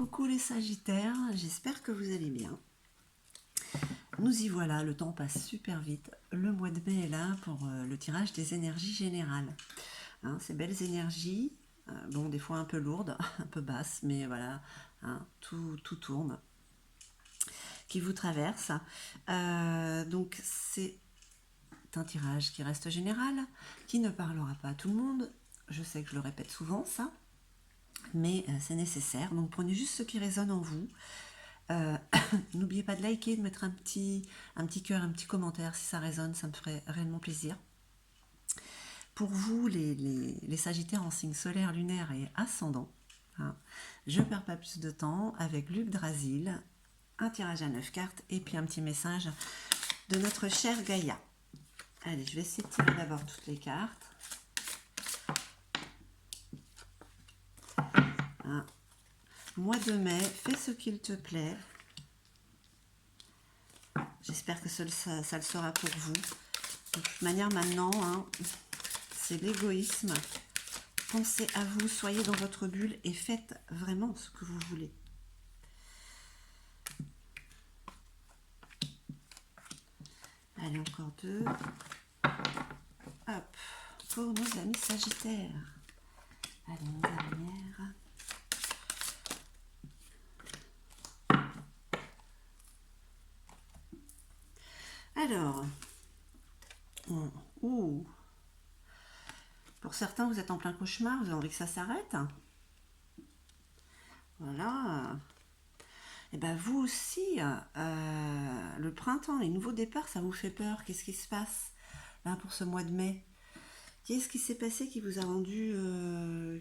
Coucou les Sagittaires, j'espère que vous allez bien. Nous y voilà, le temps passe super vite. Le mois de mai est là pour le tirage des énergies générales. Hein, ces belles énergies, bon des fois un peu lourdes, un peu basses, mais voilà, hein, tout tourne, qui vous traverse. Donc c'est un tirage qui reste général, qui ne parlera pas à tout le monde. Je sais que je le répète souvent ça, mais c'est nécessaire. Donc prenez juste ce qui résonne en vous. N'oubliez pas de liker, de mettre un petit cœur, un petit commentaire si ça résonne, ça me ferait réellement plaisir. Pour vous, les Sagittaires en signe solaire, lunaire et ascendant, hein, je ne perds pas plus de temps avec Luc Drasil, un tirage à 9 cartes et puis un petit message de notre chère Gaïa. Allez, je vais essayer de tirer d'abord toutes les cartes. Hein. Mois de mai, fais ce qu'il te plaît. J'espère que ça le sera pour vous. De toute manière, maintenant, hein, c'est l'égoïsme. Pensez à vous, soyez dans votre bulle et faites vraiment ce que vous voulez. Allez, encore deux. Hop, pour nos amis Sagittaires. Allez, une dernière. Alors, pour certains, vous êtes en plein cauchemar, vous avez envie que ça s'arrête. Voilà. Et bien vous aussi, le printemps, les nouveaux départs, ça vous fait peur. Qu'est-ce qui se passe là pour ce mois de mai? Qu'est-ce qui s'est passé qui vous a rendu,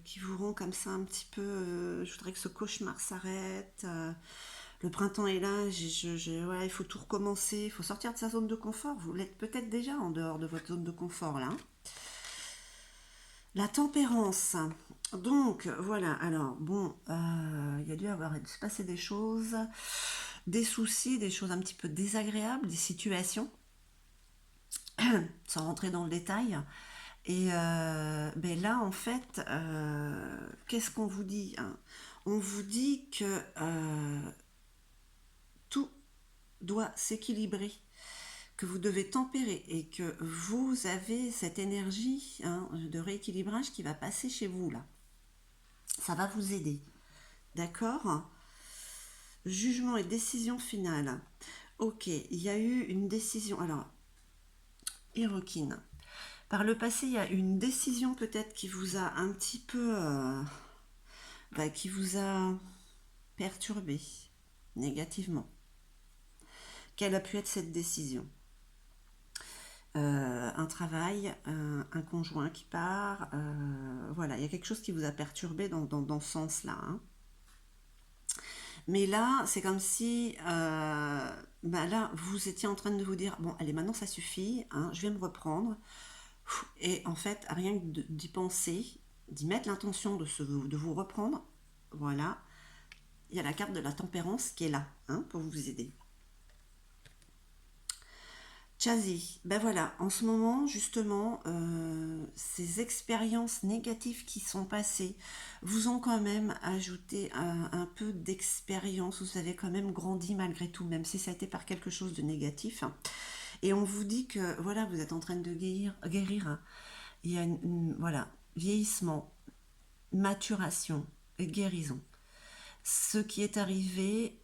qui vous rend comme ça un petit peu, je voudrais que ce cauchemar s'arrête. Le printemps est là, ouais, il faut tout recommencer, il faut sortir de sa zone de confort. Vous l'êtes peut-être déjà en dehors de votre zone de confort là. La tempérance. Donc voilà, alors bon, il y a dû se passer des choses, des soucis, des choses un petit peu désagréables, des situations, sans rentrer dans le détail. Et ben là, en fait, qu'est-ce qu'on vous dit, hein? On vous dit que tout doit s'équilibrer, que vous devez tempérer et que vous avez cette énergie, hein, de rééquilibrage qui va passer chez vous là. Ça va vous aider. D'accord? Jugement et décision finale. Ok, il y a eu une décision. Alors, Hirokin. Par le passé, il y a une décision peut-être qui vous a un petit peu... qui vous a perturbé négativement. Quelle a pu être cette décision? Un travail, un conjoint qui part, voilà, il y a quelque chose qui vous a perturbé dans ce sens-là. Hein. Mais là, c'est comme si, là, vous étiez en train de vous dire, bon, allez, maintenant ça suffit, hein, je vais me reprendre. Et en fait, rien que d'y penser, d'y mettre l'intention de vous reprendre, voilà, il y a la carte de la tempérance qui est là, hein, pour vous aider. Chazi, ben voilà, en ce moment, justement, ces expériences négatives qui sont passées vous ont quand même ajouté un peu d'expérience, vous avez quand même grandi malgré tout, même si ça a été par quelque chose de négatif. Et on vous dit que, voilà, vous êtes en train de guérir. Hein. Il y a voilà, vieillissement, maturation et guérison. Ce qui est arrivé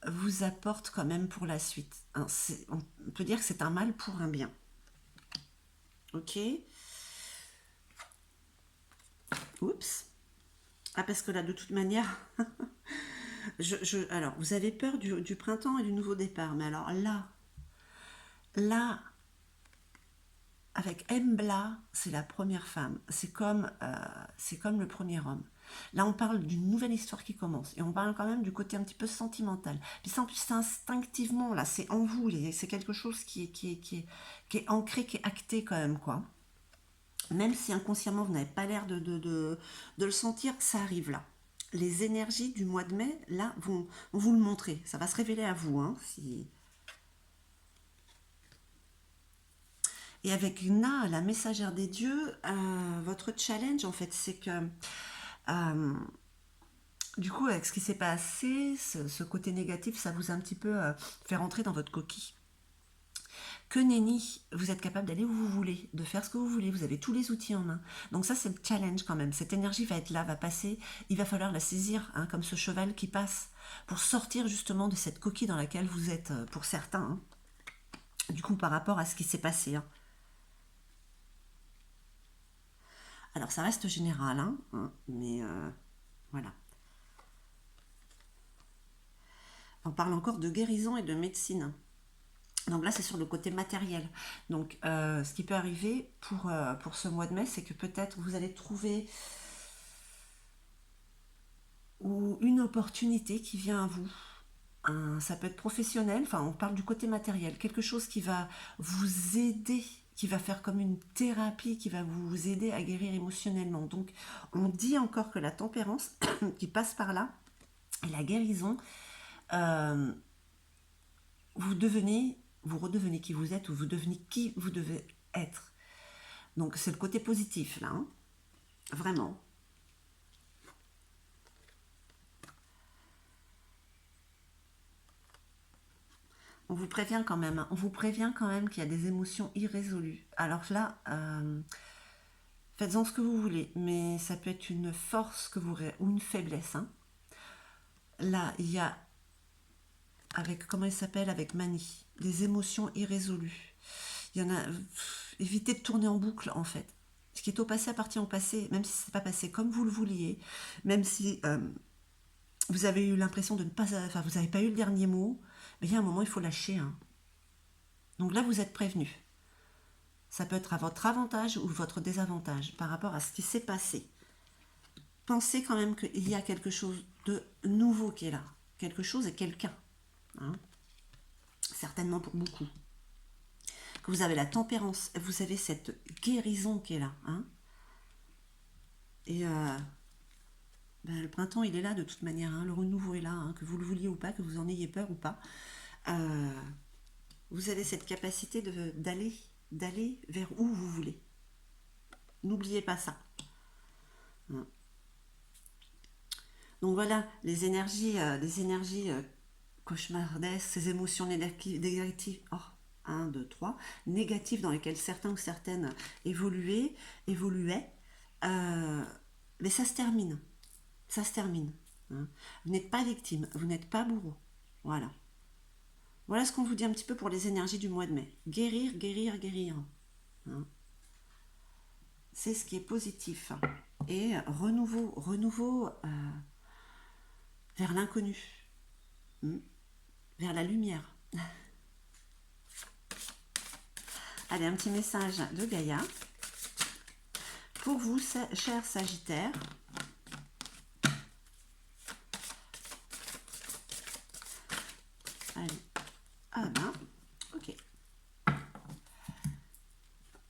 vous apporte quand même pour la suite. Hein, on peut dire que c'est un mal pour un bien. Ok. Oups. Ah, parce que là, de toute manière, alors, vous avez peur du printemps et du nouveau départ, mais alors là, avec Embla, c'est la première femme. C'est comme le premier homme. Là, on parle d'une nouvelle histoire qui commence. Et on parle quand même du côté un petit peu sentimental. Puis ça, en plus, c'est instinctivement, là, c'est en vous. C'est quelque chose qui est ancré, qui est acté quand même, quoi. Même si inconsciemment, vous n'avez pas l'air de le sentir, ça arrive là. Les énergies du mois de mai, là, vont vous le montrer. Ça va se révéler à vous, hein, si... Et avec Na, la messagère des dieux, votre challenge, en fait, c'est que Du coup, avec ce qui s'est passé, ce côté négatif, ça vous a un petit peu fait rentrer dans votre coquille. Que nenni, vous êtes capable d'aller où vous voulez, de faire ce que vous voulez, vous avez tous les outils en main. Donc ça, c'est le challenge quand même. Cette énergie va être là, va passer, il va falloir la saisir, hein, comme ce cheval qui passe, pour sortir justement de cette coquille dans laquelle vous êtes, pour certains, hein. Du coup, par rapport à ce qui s'est passé, hein. Alors, ça reste général, hein, mais voilà. On parle encore de guérison et de médecine. Donc là, c'est sur le côté matériel. Donc, ce qui peut arriver pour ce mois de mai, c'est que peut-être vous allez trouver une opportunité qui vient à vous. Ça peut être professionnel, enfin, on parle du côté matériel. Quelque chose qui va vous aider, qui va faire comme une thérapie, qui va vous aider à guérir émotionnellement. Donc, on dit encore que la tempérance qui passe par là, et la guérison, euh, vous redevenez qui vous êtes ou vous devenez qui vous devez être. Donc c'est le côté positif là, hein. Vraiment. On vous prévient quand même, hein. On vous prévient quand même qu'il y a des émotions irrésolues. Alors là, faites-en ce que vous voulez, mais ça peut être une force ou une faiblesse, hein. Là, il y a avec comment il s'appelle avec Mani, des émotions irrésolues. Il y en a. Évitez de tourner en boucle en fait. Ce qui est au passé appartient au passé, même si ce n'est pas passé comme vous le vouliez, même si vous avez eu l'impression de ne pas, enfin vous n'avez pas eu le dernier mot, mais il y a un moment il faut lâcher, hein. Donc là vous êtes prévenu. Ça peut être à votre avantage ou votre désavantage par rapport à ce qui s'est passé. Pensez quand même qu'il y a quelque chose de nouveau qui est là, quelque chose et quelqu'un, hein. Certainement pour beaucoup. Que vous avez la tempérance, vous avez cette guérison qui est là, hein. Et le printemps, il est là de toute manière, hein. Le renouveau est là, hein. Que vous le vouliez ou pas, que vous en ayez peur ou pas. Vous avez cette capacité d'aller vers où vous voulez. N'oubliez pas ça. Hein. Donc voilà, les énergies cauchemardesques, ces émotions négatives. Oh, 1, 2, 3, négatives dans lesquelles certains ou certaines évoluaient, mais ça se termine. Ça se termine, hein. Vous n'êtes pas victime, vous n'êtes pas bourreau. Voilà. Voilà ce qu'on vous dit un petit peu pour les énergies du mois de mai. Guérir, guérir, guérir, hein. C'est ce qui est positif. Et renouveau vers l'inconnu, vers la lumière. Allez, un petit message de Gaïa. Pour vous, chers Sagittaires, allez, ah ben, ok.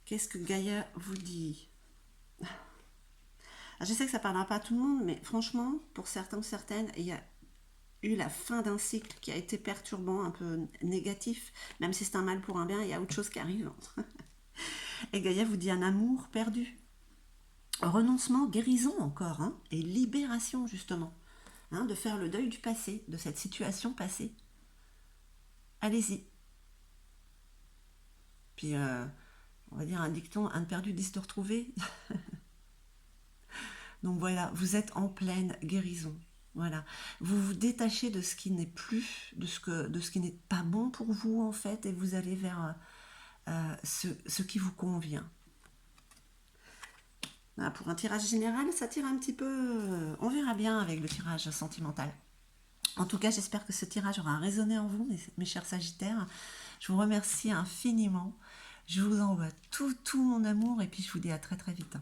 Qu'est-ce que Gaïa vous dit? Je sais que ça ne parlera pas à tout le monde, mais franchement, pour certains ou certaines, il y a eu la fin d'un cycle qui a été perturbant, un peu négatif, même si c'est un mal pour un bien, il y a autre chose qui arrive. Et Gaïa vous dit un amour perdu. Renoncement, guérison encore, hein, et libération justement, hein, de faire le deuil du passé, de cette situation passée. Allez-y. Puis, on va dire un dicton, un de perdu, 10 de retrouvé. Donc voilà, vous êtes en pleine guérison. Voilà, vous vous détachez de ce qui n'est plus, de ce qui n'est pas bon pour vous en fait, et vous allez vers ce qui vous convient. Voilà, pour un tirage général, ça tire un petit peu, on verra bien avec le tirage sentimental. En tout cas, j'espère que ce tirage aura résonné en vous, mes chers Sagittaires. Je vous remercie infiniment. Je vous envoie tout mon amour et puis je vous dis à très très vite.